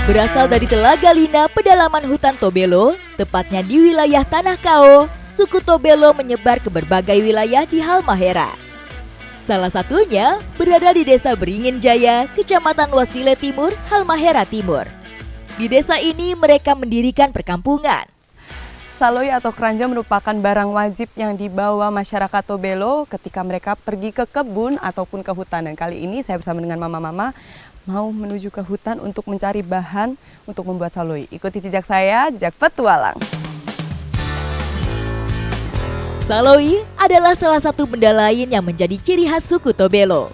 Berasal dari Telaga Lina, pedalaman hutan Tobelo, tepatnya di wilayah Tanah Kao, suku Tobelo menyebar ke berbagai wilayah di Halmahera. Salah satunya berada di Desa Beringin Jaya, Kecamatan Wasile Timur, Halmahera Timur. Di desa ini mereka mendirikan perkampungan. Saloi atau keranjang merupakan barang wajib yang dibawa masyarakat Tobelo ketika mereka pergi ke kebun ataupun ke hutan. Dan kali ini saya bersama dengan mama-mama mau menuju ke hutan untuk mencari bahan untuk membuat saloi. Ikuti jejak saya, jejak petualang. Saloi adalah salah satu benda lain yang menjadi ciri khas suku Tobelo.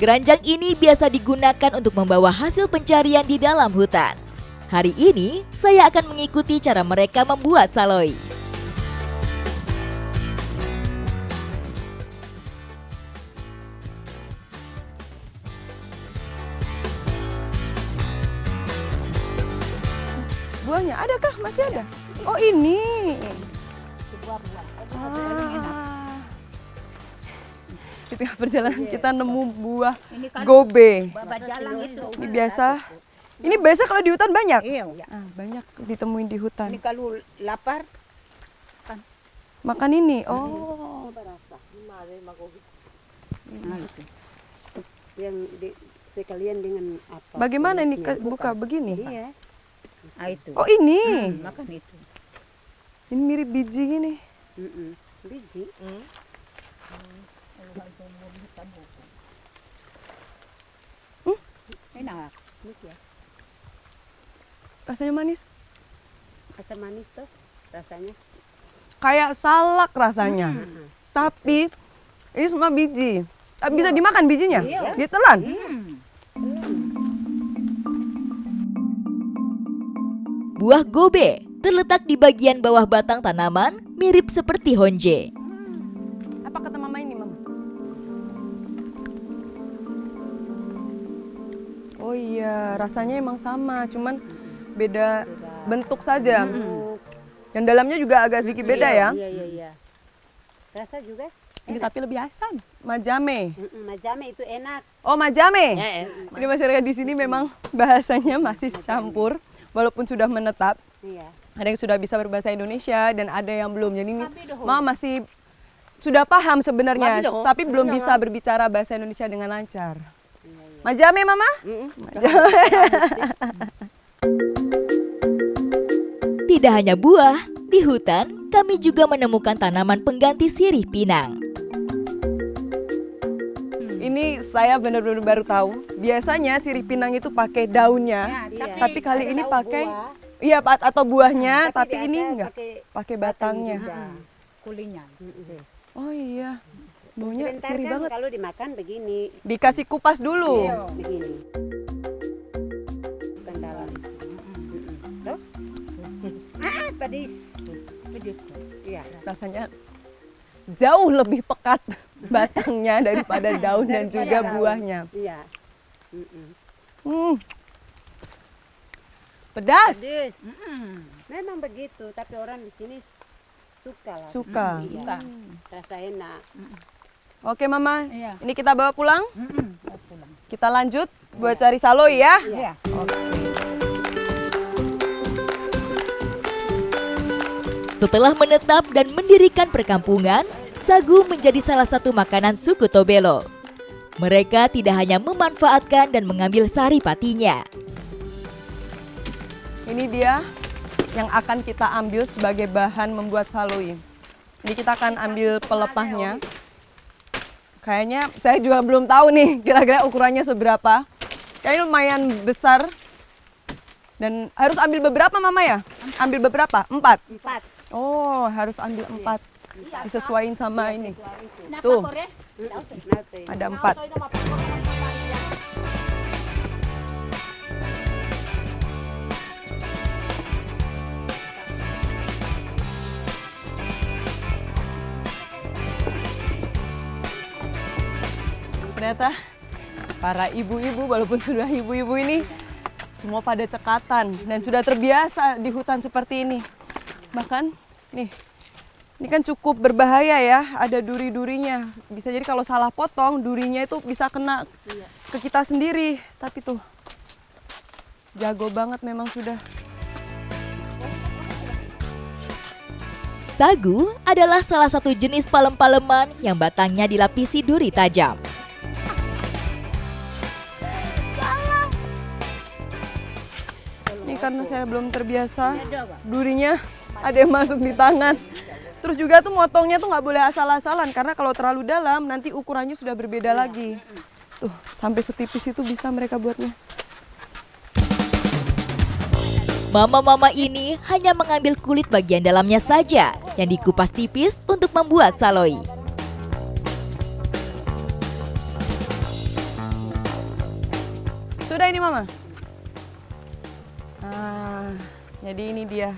Keranjang ini biasa digunakan untuk membawa hasil pencarian di dalam hutan. Hari ini, saya akan mengikuti cara mereka membuat saloi. Buahnya adakah? Masih ada? Oh ini. Di tengah perjalanan kita nemu buah gobe. Ini biasa. Ini biasa kalau di hutan banyak? Iya. Banyak ditemuin di hutan. Ini kalau lapar Makan ini? Oh. nah itu. Yang sekalian dengan apa? Bagaimana ini kulitnya. buka begini? Iya. Ah itu. Oh ini. Makan itu. Ini mirip biji gini. Biji. Enak. Ya. Rasanya manis. Asam manis tuh rasanya. Kayak salak rasanya. Tapi ini semua biji. Bisa dimakan bijinya? Iya. Ditelan? Buah gobe terletak di bagian bawah batang tanaman, mirip seperti honje. Apa kata mama ini, mama? Oh iya, rasanya emang sama, cuman beda bentuk saja. Dan dalamnya juga agak sedikit beda ya. Iya. Rasa juga. Ini tapi lebih asam. Majame. Majame itu enak. Oh, majame. Ini masyarakat di sini memang bahasanya masih campur, walaupun sudah menetap. Iya. Ada yang sudah bisa berbahasa Indonesia dan ada yang belum. Jadi ini mama masih sudah paham sebenarnya, tapi belum bisa berbicara bahasa Indonesia dengan lancar. Majame, mama? Tidak hanya buah, di hutan kami juga menemukan tanaman pengganti sirih pinang. Ini saya benar-benar baru tahu. Biasanya sirih pinang itu pakai daunnya, tapi kali ini pakai atau buahnya, tapi ini enggak. Pakai batangnya. Kulitnya. Oh iya. Baunya Sebentar sirih kan banget. kalau dimakan begini. Dikasih kupas dulu. Begini. Bukan dalam. Tuh. Pedis. Pedis. Iya. Rasanya jauh lebih pekat batangnya daripada daun dan juga buahnya. Iya. Pedas. Pedis. Memang begitu, tapi orang di sini suka lah. Suka. Iya. Rasa enak. Oke mama, Iya. ini kita bawa pulang. Kita lanjut buat cari saloi ya. Iya. Setelah menetap dan mendirikan perkampungan, sagu menjadi salah satu makanan suku Tobelo. Mereka tidak hanya memanfaatkan dan mengambil sari patinya. Ini dia yang akan kita ambil sebagai bahan membuat saloi. Jadi kita akan ambil pelepahnya. Kayaknya saya juga belum tahu nih kira-kira ukurannya seberapa. Kayaknya lumayan besar. Dan harus ambil beberapa mama ya? Ambil beberapa? 4? 4. Oh, harus ambil 4. Disesuaiin sama ini. Tuh, ada 4. Ternyata para ibu-ibu, walaupun sudah ibu-ibu ini semua pada cekatan dan sudah terbiasa di hutan seperti ini. Bahkan nih, ini kan cukup berbahaya ya, ada duri-durinya. Bisa jadi kalau salah potong, durinya itu bisa kena ke kita sendiri. Tapi tuh, Jago banget memang sudah. Sagu adalah salah satu jenis palem-paleman yang batangnya dilapisi duri tajam. Ini karena saya belum terbiasa, durinya ada yang masuk di tangan. Terus juga tuh motongnya tuh nggak boleh asal-asalan karena kalau terlalu dalam nanti ukurannya sudah berbeda lagi. Tuh sampai setipis itu bisa mereka buatnya. Mama-mama ini hanya mengambil kulit bagian dalamnya saja yang dikupas tipis untuk membuat saloi. Sudah ini Mama. Jadi ini dia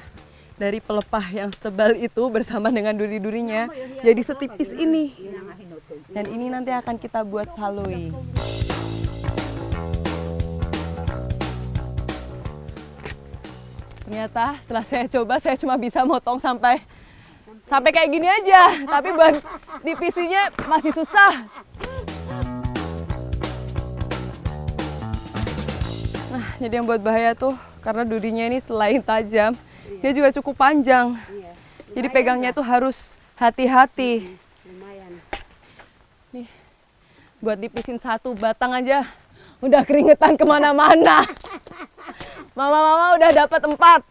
dari pelepah yang setebal itu bersama dengan duri-durinya jadi setipis ini. Dan ini nanti akan kita buat saloi. Ternyata setelah saya coba saya cuma bisa motong sampai kayak gini aja, tapi buat divisinya masih susah. Nah, jadi yang buat bahaya tuh karena durinya ini selain tajam, dia juga cukup panjang. Jadi pegangnya tuh harus hati-hati. Nih, buat dipisin satu batang aja udah keringetan kemana-mana. Mama udah dapat 4.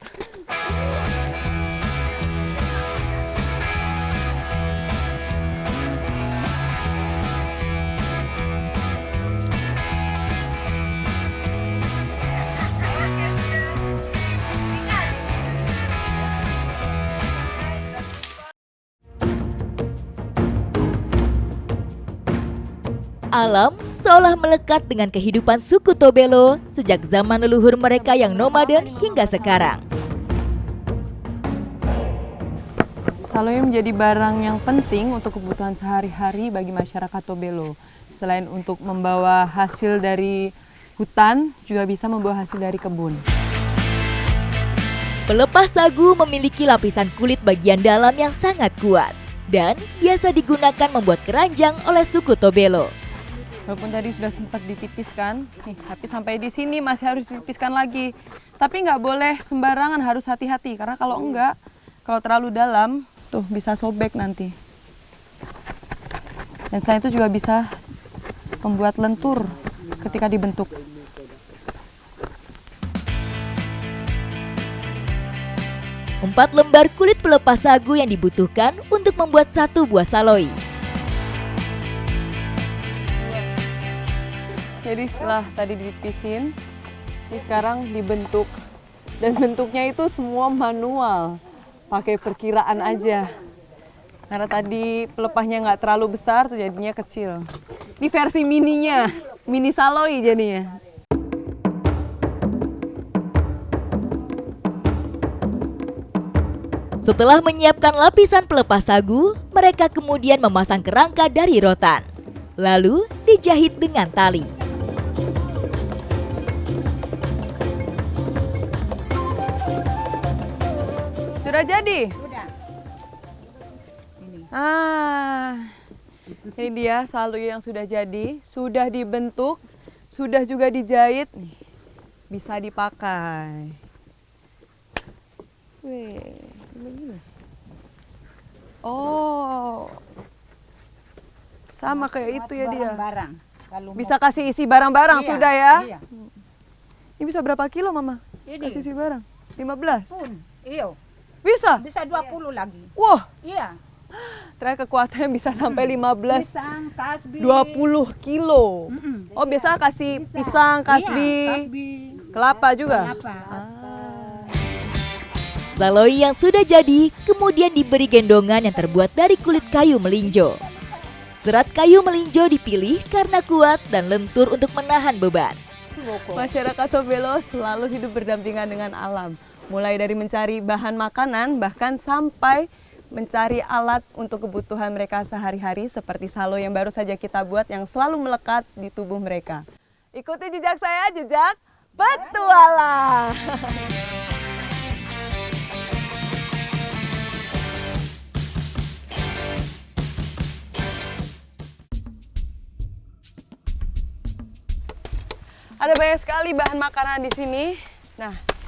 Alam seolah melekat dengan kehidupan suku Tobelo sejak zaman leluhur mereka yang nomaden hingga sekarang. Saloi menjadi barang yang penting untuk kebutuhan sehari-hari bagi masyarakat Tobelo. Selain untuk membawa hasil dari hutan, juga bisa membawa hasil dari kebun. Pelepah sagu memiliki lapisan kulit bagian dalam yang sangat kuat dan biasa digunakan membuat keranjang oleh suku Tobelo. Walaupun tadi sudah sempat ditipiskan, tapi sampai di sini masih harus ditipiskan lagi. Tapi nggak boleh sembarangan, harus hati-hati. Karena kalau enggak, kalau terlalu dalam, tuh bisa sobek nanti. Dan selain itu juga bisa membuat lentur ketika dibentuk. Empat lembar kulit pelepah sagu yang dibutuhkan untuk membuat satu buah saloi. Jadi setelah tadi ditipisin, ini sekarang dibentuk. Dan bentuknya itu semua manual, pakai perkiraan aja. Karena tadi pelepahnya nggak terlalu besar, tuh jadinya kecil. Ini versi mininya, mini saloi jadinya. Setelah menyiapkan lapisan pelepah sagu, mereka kemudian memasang kerangka dari rotan. Lalu dijahit dengan tali. Sudah jadi? Udah. Ini dia saloi yang sudah jadi, sudah dibentuk, sudah juga dijahit, nih, bisa dipakai. Wih, begini. Oh, sama kayak itu ya dia. Barang. Kalau Bisa kasih isi barang-barang Iya, sudah ya? Iya. Ini bisa berapa kilo Mama? Ini. Kasih isi barang? 15? Pun. Iyo. Bisa? Bisa 20 lagi. Wah, Iya. ternyata kekuatannya bisa sampai 15. Pisang, kasbi. 20 kilo. Oh, biasa kasih pisang, kasbi, Iya, kasbi. kelapa juga? Kelapa. Saloi yang sudah jadi kemudian diberi gendongan yang terbuat dari kulit kayu melinjo. Serat kayu melinjo dipilih karena kuat dan lentur untuk menahan beban. Masyarakat Tobelo selalu hidup berdampingan dengan alam. Mulai dari mencari bahan makanan, bahkan sampai mencari alat untuk kebutuhan mereka sehari-hari seperti saloi yang baru saja kita buat yang selalu melekat di tubuh mereka. Ikuti jejak saya, jejak petualang. Ada banyak sekali bahan makanan di sini. Nah,